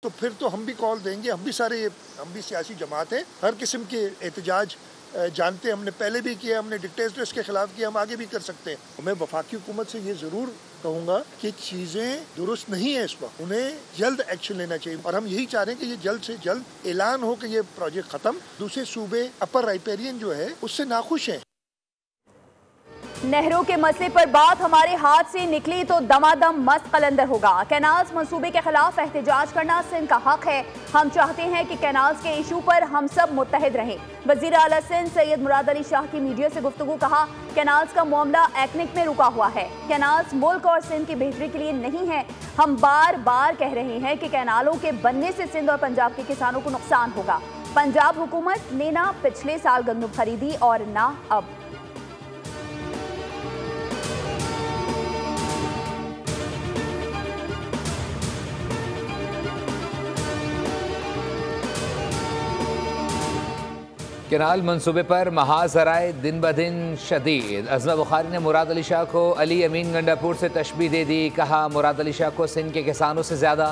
तो फिर तो हम भी कॉल देंगे, हम भी सियासी जमात हैं, हर किस्म के एहतजाज जानते हैं, हमने पहले भी किया, हमने डिक्टेटर्स के खिलाफ किया, हम आगे भी कर सकते हैं। मैं वफाकी हुकूमत से ये जरूर कहूँगा कि चीज़ें दुरुस्त नहीं है इस वक्त, उन्हें जल्द एक्शन लेना चाहिए और हम यही चाह रहे हैं कि ये जल्द से जल्द ऐलान हो कि ये प्रोजेक्ट खत्म। दूसरे सूबे अपर राइपेरियन जो है उससे नाखुश हैं। नहरों के मसले पर बात हमारे हाथ से निकली तो दमादम मस्त कलंदर होगा। कैनाल्स मंसूबे के खिलाफ एहतजाज करना सिंध का हक है। हम चाहते हैं कि कैनाल्स के इशू पर हम सब मुत्तहिद रहें। वजीर आला सिंध सैयद मुराद अली शाह की मीडिया से गुफ्तगू, कहा कैनाल्स का मामला एक्निक में रुका हुआ है। कैनाल्स मुल्क और सिंध की बेहतरी के लिए नहीं है। हम बार बार कह रहे हैं कि कैनालों के बनने से सिंध और पंजाब के किसानों को नुकसान होगा। पंजाब हुकूमत ने ना पिछले साल गंदम खरीदी और ना अब। केनाल मंसूबे पर महाजराए दिन ब दिन शदीद। अज़मा बुखारी ने मुराद अली शाह को अली अमीन गंडापुर से तशबीह दे दी। कहा मुराद अली शाह को सिंध के किसानों से ज़्यादा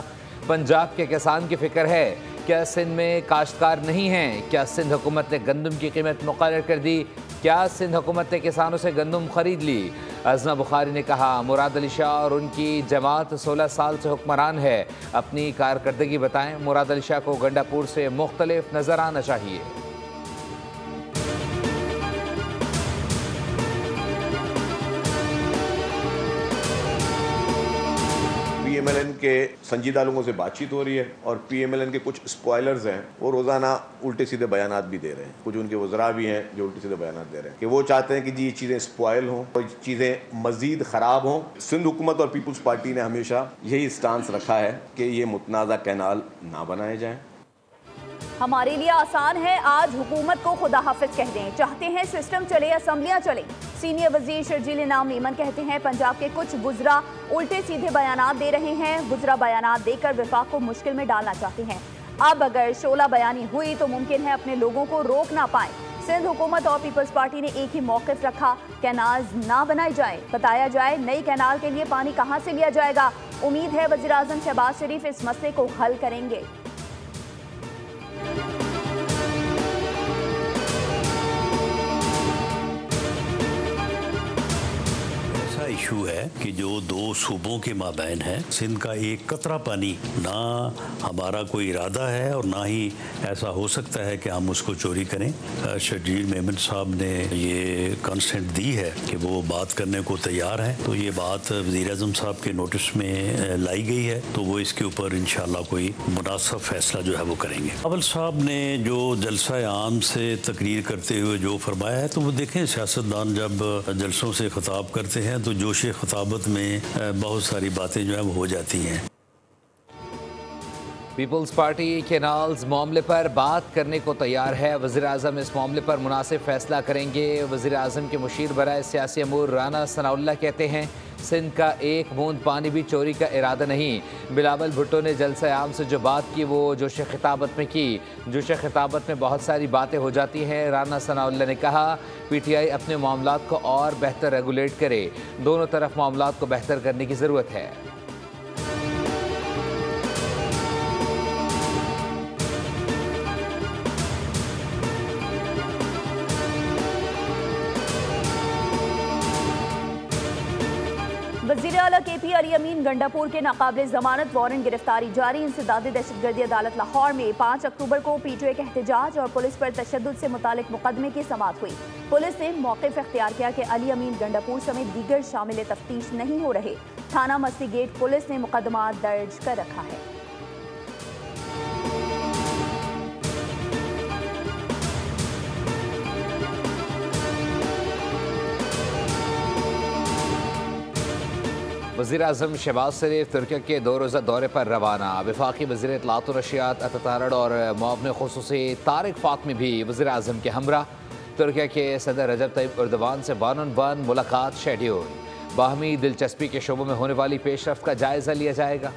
पंजाब के किसान की फ़िक्र है। क्या सिंध में काश्तकार नहीं हैं? क्या सिंध हुकूमत ने गंदम की कीमत मुक़र्रर कर दी? क्या सिंध हुकूमत ने किसानों से गंदम खरीद ली? अज़मा बुखारी ने कहा मुराद अली शाह और उनकी जमात 16 साल से हुक्मरान है। अपनी कारकर्दगी बताएं। मुराद अली शाह को गंडापुर से मुख्तलिफ नज़र आना चाहिए। PMLN के संजीदा लोगों से बातचीत हो रही है और PMLN के कुछ स्पॉयलर्स हैं, वो रोज़ाना उल्टे सीधे बयानात भी दे रहे हैं। कुछ उनके वज़रा भी हैं जो उल्टे सीधे बयानात दे रहे हैं कि वो चाहते हैं कि जी ये चीज़ें स्पॉयल हों और चीज़ें मज़ीद ख़राब हों। सिंध हुकूमत और पीपल्स पार्टी ने हमेशा यही स्टांस रखा है कि ये मुतनाज़ा कैनाल ना बनाए जाएँ। हमारे लिए आसान है आज हुकूमत को खुदा हाफिज कह दें। चाहते हैं सिस्टम चले, असम्बलियां चले। सीनियर वजीर शर्जील इनाम मीमन कहते हैं पंजाब के कुछ वुज़रा उल्टे सीधे बयानात दे रहे हैं। वुज़रा बयानात देकर विफाक को मुश्किल में डालना चाहते हैं। अब अगर शोला बयानी हुई तो मुमकिन है अपने लोगों को रोक ना पाए। सिंध हुकूमत और पीपल्स पार्टी ने एक ही मौक़िफ़ रखा, कैनाल ना बनाए जाए। बताया जाए नई कैनाल के लिए पानी कहाँ से लिया जाएगा। उम्मीद है वज़ीर आज़म शहबाज शरीफ इस मसले को हल करेंगे। इशू है कि जो दो सूबों के माबैन है, सिंध का एक कतरा पानी, ना हमारा कोई इरादा है और ना ही ऐसा हो सकता है कि हम उसको चोरी करें। शर्जील मेमन साहब ने ये कंसेंट दी है कि वो बात करने को तैयार हैं, तो ये बात वज़ीर आज़म साहब के नोटिस में लाई गई है, तो वो इसके ऊपर इंशाल्लाह कोई मुनासिब फैसला जो है वो करेंगे। अव्वल साहब ने जो जलसा आम से तकरीर करते हुए जो फरमाया है, तो वो देखें सियासतदान जब जलसों से खिताब करते हैं तो जोश खिताबत में बहुत सारी बातें जो है वो हो जाती हैं। पीपल्स पार्टी कैनाल्स मामले पर बात करने को तैयार है। वज़ीर आज़म इस मामले पर मुनासिब फैसला करेंगे। वज़ीर आज़म के मुशीर बराए सियासी अमूर राना सनाउल्लाह कहते हैं सिंध का एक बूंद पानी भी चोरी का इरादा नहीं। बिलावल भुट्टो ने जलसा आम से जो बात की वो जोश खिताबत में की। जोश खिताबत में बहुत सारी बातें हो जाती हैं। राना सनाउल्लाह ने कहा PTI अपने मामलात को और बेहतर रेगुलेट करे। दोनों तरफ मामलात को बेहतर करने की ज़रूरत है। वज़ीर आला KP अली अमीन गंडापुर के नाकाबिल ज़मानत वारंट गिरफ्तारी जारी। इंसदादी दहशतगर्दी अदालत लाहौर में 5 अक्टूबर को PTI के एहतजाज और पुलिस पर तशद्दुद से मुतालिक मुकदमे की समाअत हुई। पुलिस ने मौक़िफ़ इख्तियार किया कि अली अमीन गंडापुर समेत दीगर शामिल तफ्तीश नहीं हो रहे। थाना मस्ती गेट पुलिस ने मुकदमा दर्ज कर रखा है। वज़ीर आज़म शहबाज शरीफ तुर्की के 2 रोज़ा दौरे पर रवाना। वफाकी वज़ीर इत्तलात व नशियात अतातारड़ और मुआविन ख़ुसूसी तारिक फ़ातमी भी वज़ीर आज़म के हमरा। तुर्की के सदर रजब तैयब एर्दोगान से 1-on-1 मुलाकात शेड्यूल। बाहमी दिलचस्पी के शोबों में होने वाली पेशरफ्त का जायज़ा लिया जाएगा।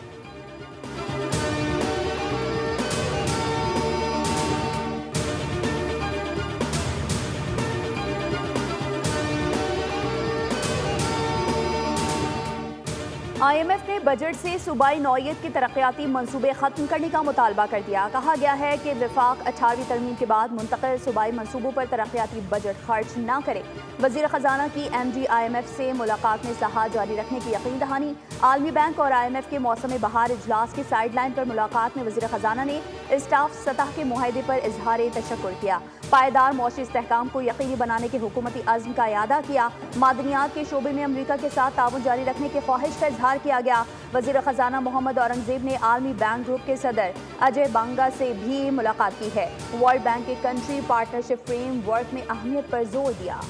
IMF ने बजट से सूबाई नौयत के तरक्याती मंसूबे खत्म करने का मुतालबा कर दिया। कहा गया है कि वफाक 18वीं तरमीम के बाद मुंतकिल सूबाई मंसूबों पर तरक्याती बजट खर्च न करे। वजीर खजाना की MD IMF से मुलाकात में इस्लाहात जारी रखने की यकीन दहानी। आलमी बैंक और IMF के मौसम बहार इजलास की साइडलाइन पर मुलाकात में वजीर खजाना ने स्टाफ सतह के मुआहदे पर इजहार तशक्कुर किया। पायदार मौशी इस्तेहकाम को यकीनी बनाने के हुकूमती अज़्म का इयादा किया। मादनियात के शोबे में अमरीका के साथ ताउन जारी रखने की ख्वाहिश का इजहार किया गया। वजीर खजाना मोहम्मद औरंगजेब ने आलमी बैंक ग्रुप के सदर अजय बांगा से भी मुलाकात की है। वर्ल्ड बैंक के कंट्री पार्टनरशिप फ्रेमवर्क में अहमियत पर जोर दिया।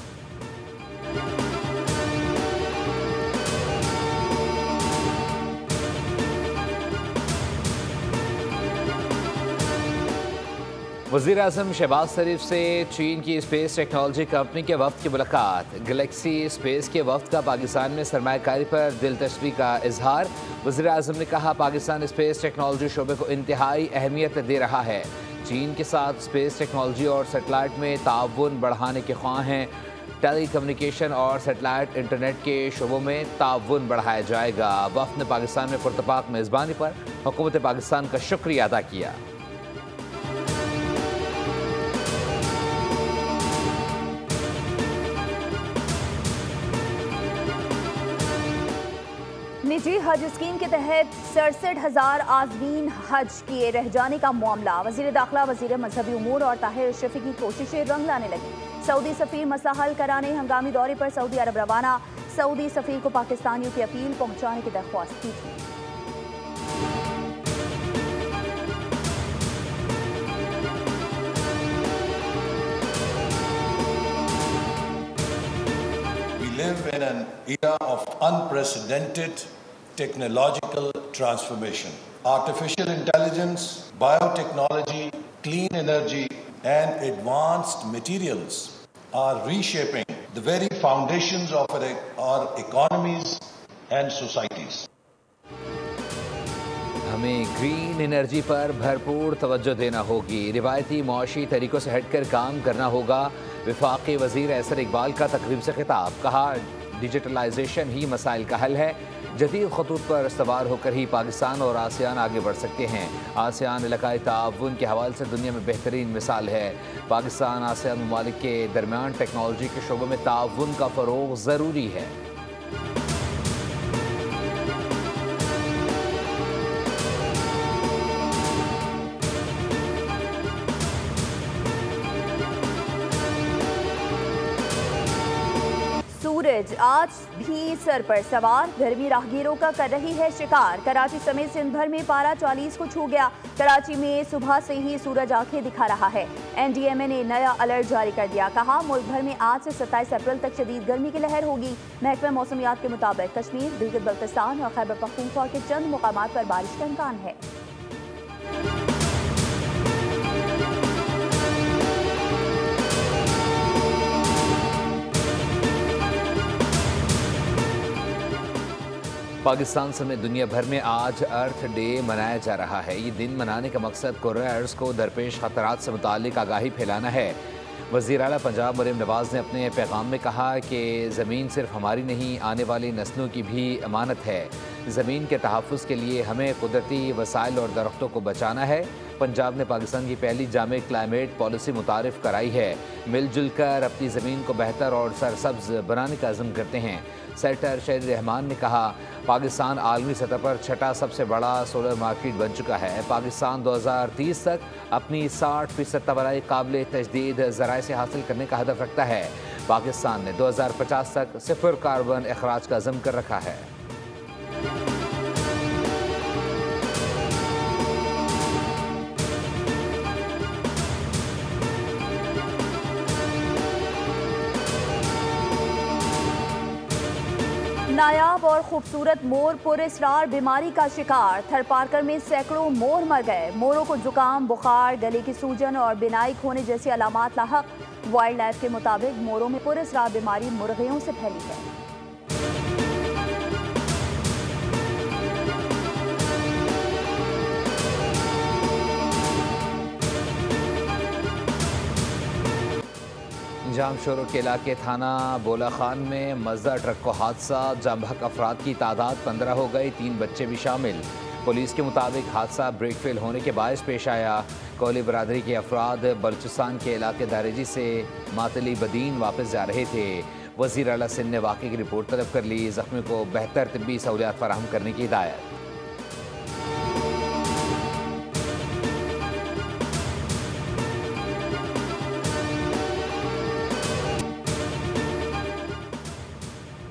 वज़ीर आज़म शहबाज शरीफ से चीन की स्पेस टेक्नोलॉजी कंपनी के वफ्द की मुलाकात। गैलेक्सी स्पेस के वफ्द का पाकिस्तान में सरमायाकारी पर दिलचस्पी का इजहार। वज़ीर आज़म ने कहा पाकिस्तान स्पेस टेक्नोलॉजी शोबे को इंतहाई अहमियत दे रहा है। चीन के साथ स्पेस टेक्नोलॉजी और सेटेलाइट में ताउन बढ़ाने के ख्वाह हैं। टेली कम्युनिकेशन और सेटेलाइट इंटरनेट के शोबों में ताउन बढ़ाया जाएगा। वफ्द ने पाकिस्तान में पुरतपाक मेज़बानी पर हुकूमत पाकिस्तान का शुक्रिया अदा किया। निजी हज स्कीम के तहत 67,000 आज़मीन हज किए रह जाने का मामला। वज़ीर दाखिला, वज़ीर मजहबी उमूर और ताहिर शफी की कोशिशें रंग लाने लगी। सऊदी सफ़ीर मसला हल कराने हंगामी दौरे पर सऊदी अरब रवाना। सऊदी सफ़ीर को पाकिस्तानियों की अपील पहुँचाने की दरख्वास्त की थी। We live in an era of unprecedented technological transformation. Artificial intelligence, biotechnology, clean energy, and advanced materials are reshaping the very foundations of our economies and societies. हमें ग्रीन एनर्जी पर भरपूर तवज्जो देना होगी। रिवायती मुआशी तरीकों से हटकर काम करना होगा। वफाकी वज़ीर एहसन इकबाल का तकरीब से खिताब। कहा डिजिटलाइजेशन ही मसाइल का हल है। जदीद खतूत पर इस्तवार होकर ही पाकिस्तान और आसियान आगे बढ़ सकते हैं। आसियान इलाकाई ताउन के हवाले से दुनिया में बेहतरीन मिसाल है। पाकिस्तान आसियान ममालिक के दरमियान टेक्नोलॉजी के शोबे में ताउन का फ़रोग़ ज़रूरी है। सूरज आज भी सर पर सवार, गर्मी राहगीरों का कर रही है शिकार। कराची समेत सिंध भर में पारा 40 को छू गया। कराची में सुबह से ही सूरज आंखें दिखा रहा है। NDMA ने नया अलर्ट जारी कर दिया। कहा मुल्क भर में आज से 27 अप्रैल तक शदीद गर्मी की लहर होगी। महकमा मौसमियात के मुताबिक कश्मीर, गिलगित बल्तिस्तान और खैबर पख्तूनख्वा के चंद मुकामात पर बारिश का इम्कान है। पाकिस्तान समेत दुनिया भर में आज अर्थ डे मनाया जा रहा है। ये दिन मनाने का मकसद कुर्रा अर्ज़ को दरपेश खतरात से मुताल्लिक आगाही फैलाना है। वज़ीर आला पंजाब मरीम नवाज़ ने अपने पैगाम में कहा कि ज़मीन सिर्फ हमारी नहीं, आने वाली नस्लों की भी अमानत है। ज़मीन के तहफ़्फ़ुज़ के लिए हमें कुदरती वसाइल और दरख्तों को बचाना है। पंजाब ने पाकिस्तान की पहली जामे क्लाइमेट पॉलिसी मुतारिफ़ कराई है। मिलजुल कर अपनी ज़मीन को बेहतर और सरसब्ज़ बनाने का अज़्म करते हैं। सेनेटर शहीद रहमान ने कहा पाकिस्तान आलमी सतह पर छठा सबसे बड़ा सोलर मार्केट बन चुका है। पाकिस्तान 2030 तक अपनी 60% तवानाई काबिल तजदीद ज़राए से हासिल करने का हदफ रखता है। पाकिस्तान ने 2050 तक सिफर कार्बन अखराज का अज़्म कर रखा है। नायाब और खूबसूरत मोर पुरअसरार बीमारी का शिकार। थरपारकर में सैकड़ों मोर मर गए। मोरों को जुकाम, बुखार, गले की सूजन और बिनाई खोने जैसी अलामात लाहक। वाइल्ड लाइफ के मुताबिक मोरों में पुरअसरार बीमारी मुर्गियों से फैली है। जाम शोरों के इलाके थाना बोला खान में मजदा ट्रक को हादसा, जमभक अफराद की तादाद 15 हो गई, 3 बच्चे भी शामिल। पुलिस के मुताबिक हादसा ब्रेक फेल होने के बायस पेश आया। कोहली बरादरी के अफराद बलूचिस्तान के इलाके दारेजी से मातली बदीन वापस जा रहे थे। वज़ीर आला सिंध ने वाक़े की रिपोर्ट तलब कर ली। ज़ख्मी को बेहतर तिब्बी सहूलियात फराहम करने की हिदायत।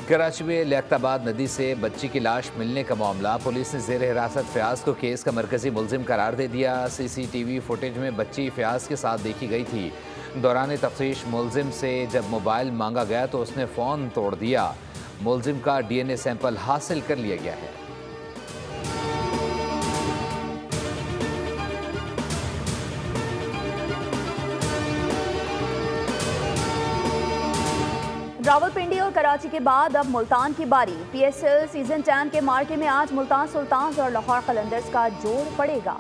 कराची में लियाकताबाद नदी से बच्ची की लाश मिलने का मामला, पुलिस ने ज़ेर हिरासत फयाज को केस का मरकजी मुलजिम करार दे दिया। CCTV फुटेज में बच्ची फयाज के साथ देखी गई थी। दौरान तफ्तीश मुलजिम से जब मोबाइल मांगा गया तो उसने फ़ोन तोड़ दिया। मुलजिम का DNA सैंपल हासिल कर लिया गया है। रावलपिंडी और कराची के बाद अब मुल्तान की बारी। PSL सीजन 10 के मार्के में आज मुल्तान सुल्तान्स और लाहौर कलंदर्स का जोड़ पड़ेगा।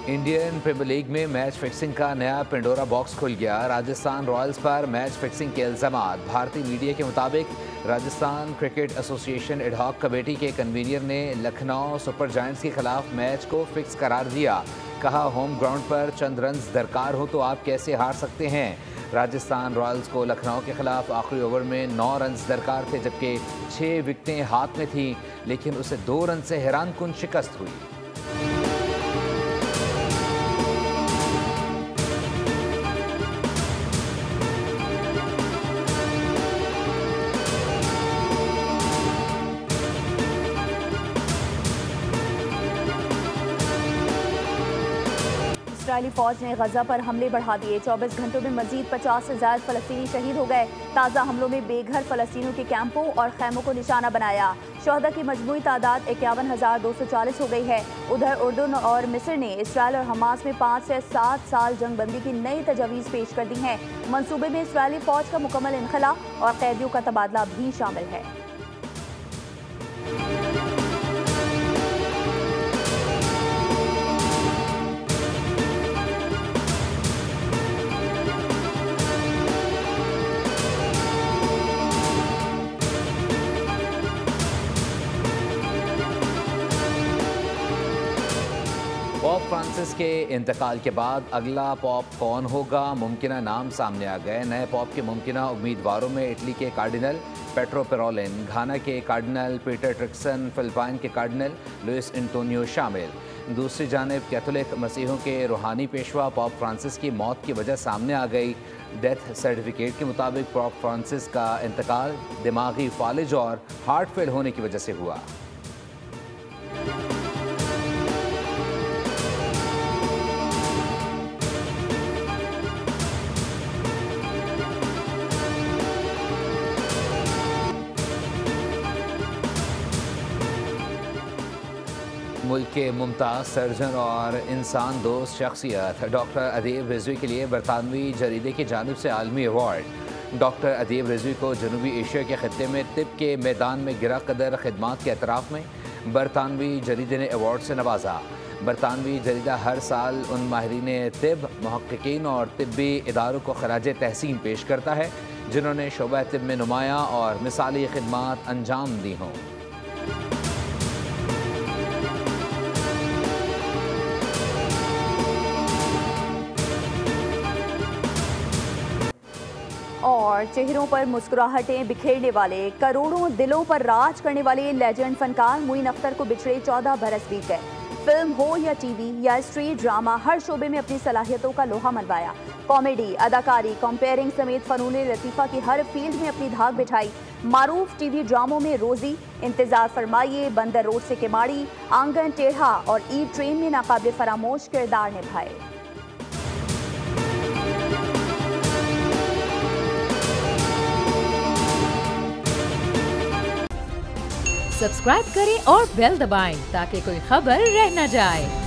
इंडियन प्रीमियर लीग में मैच फिक्सिंग का नया पेंडोरा बॉक्स खुल गया। राजस्थान रॉयल्स पर मैच फिक्सिंग के इल्जामात। भारतीय मीडिया के मुताबिक Rajasthan cricket association ad hoc committee के कन्वीनर ने लखनऊ सुपर जायंट्स के खिलाफ मैच को फिक्स करार दिया। कहा, होम ग्राउंड पर चंद रन्स दरकार हो तो आप कैसे हार सकते हैं। राजस्थान रॉयल्स को लखनऊ के खिलाफ आखिरी ओवर में 9 रन्स दरकार थे, जबकि 6 विकेटें हाथ में थीं, लेकिन उसे 2 रन से हैरानकुन शिकस्त हुई। इस्राएली फौज ने गजा पर हमले बढ़ा दिए। 24 घंटों में मजीद 50 से ज्यादा फलस्तीनी शहीद हो गए। ताज़ा हमलों में बेघर फलस्तीनियों के कैंपों और खैमों को निशाना बनाया। शहदा की मजमूई तादाद 51,240 हो गई है। उधर उर्दन और मिस्र ने इसराइल और हमास में 5 से 7 साल जंगबंदी की नई तजवीज़ पेश कर दी हैं। मंसूबे में इसराइली फौज का मुकम्मल इनखला और कैदियों का तबादला भी शामिल है। पॉप फ्रांसिस के इंतकाल के बाद अगला पॉप कौन होगा, मुमकिना नाम सामने आ गए। नए पॉप के मुमकिना उम्मीदवारों में इटली के कार्डिनल पेट्रो पेरोलिन, घाना के कार्डिनल पीटर ट्रिक्सन, फिलिपाइन के कार्डिनल लुइस एंटोनियो शामिल। दूसरी जानिब कैथोलिक मसीहों के रूहानी पेशवा पॉप फ्रांसिस की मौत की वजह सामने आ गई। डेथ सर्टिफिकेट के मुताबिक पॉप फ्रांसिस का इंतकाल दिमागी फालिज और हार्ट फेल होने की वजह से हुआ। मुल्क के मुमताज़ सर्जन और इंसान दोस्त शख्सियत डॉक्टर अदीब रिजवी के लिए बरतानवी जरीदे की जानिब से आलमी अवार्ड। डॉक्टर अदीब रिजवी को जनूबी एशिया के खत्ते में तिब के मैदान में गिरा कदर खिदमात के एतराफ़ में बरतानवी जरीदे ने अवार्ड से नवाजा। बरतानवी जरीदा हर साल उन माहिरीन तिब, मुहक्किकीन और तिब्बी इदारों को खराज तहसीन पेश करता है जिन्होंने शोबा तिब में नुमाया और मिसाली खिदमात अंजाम दी हों। और चेहरों पर मुस्कुराहटें बिखेरने वाले, करोड़ों दिलों पर राज करने वाले लेजेंड फनकार मोइन अख्तर को बिछड़े 14 बरस बीत गए। फिल्म हो या टीवी या स्ट्रीट ड्रामा, हर शोबे में अपनी सलाहियतों का लोहा मनवाया। कॉमेडी, अदाकारी, कंपेयरिंग समेत फनून लतीफ़ा की हर फील्ड में अपनी धाक बिठाई। मारूफ टीवी ड्रामों में रोजी, इंतजार फरमाइए, बंदर रोड से केमाड़ी, आंगन टेढ़ा और ई ट्रेन में नाकाबिल फरामोश किरदार निभाए। सब्सक्राइब करें और बेल दबाएं ताकि कोई खबर रह न जाए।